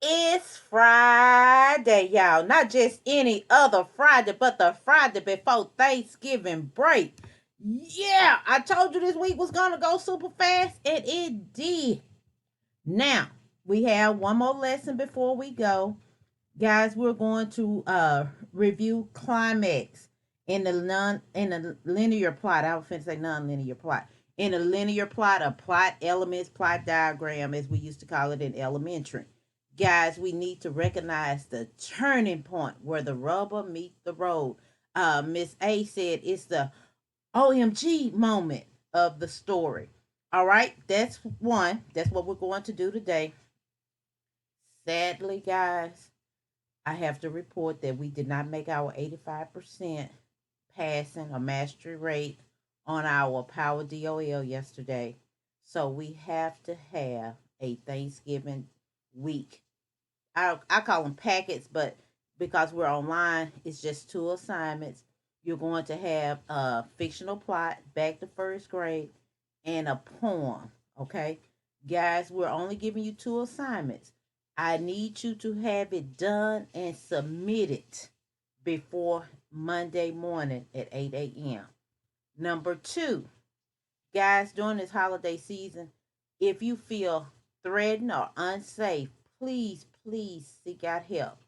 It's Friday, y'all. Not just any other Friday, but the Friday before Thanksgiving break. Yeah, I told you this week was going to go super fast, and it did. Now, we have one more lesson before we go. Guys, we're going to review climax in the linear plot. I was finna say non-linear plot. In a linear plot, a plot elements, plot diagram, as we used to call it in elementary. Guys, we need to recognize the turning point where the rubber meets the road. Miss A said it's the OMG moment of the story. All right, that's one. That's what we're going to do today. Sadly, guys, I have to report that we did not make our 85% passing or mastery rate on our Power DOL yesterday. So we have to have a Thanksgiving week. I call them packets, but because we're online, it's just two assignments. You're going to have a fictional plot, back to first grade, and a poem. Okay, guys, we're only giving you two assignments. I need you to have it done and submitted before Monday morning at 8 a.m. Number two, guys, during this holiday season, if you feel threatened or unsafe, please seek out help.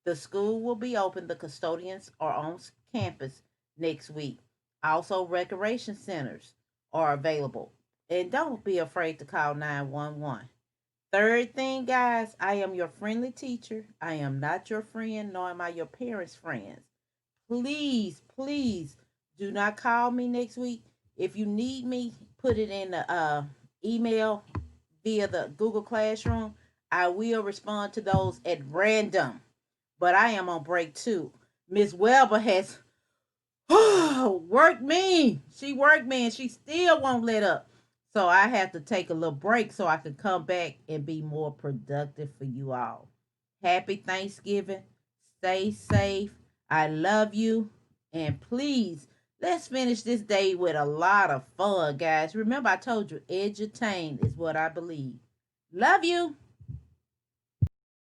The school will be open. The custodians are on campus next week. Also, recreation centers are available. And don't be afraid to call 911. Third thing, guys, I am your friendly teacher. I am not your friend, nor am I your parents' friends. Please do not call me next week. If you need me, put it in the email via the Google Classroom. I will respond to those at random. But I am on break too. Miss Weber has worked me. She worked me and she still won't let up. So I have to take a little break so I can come back and be more productive for you all. Happy Thanksgiving. Stay safe. I love you. And please, let's finish this day with a lot of fun, guys. Remember, I told you, edutain is what I believe. Love you.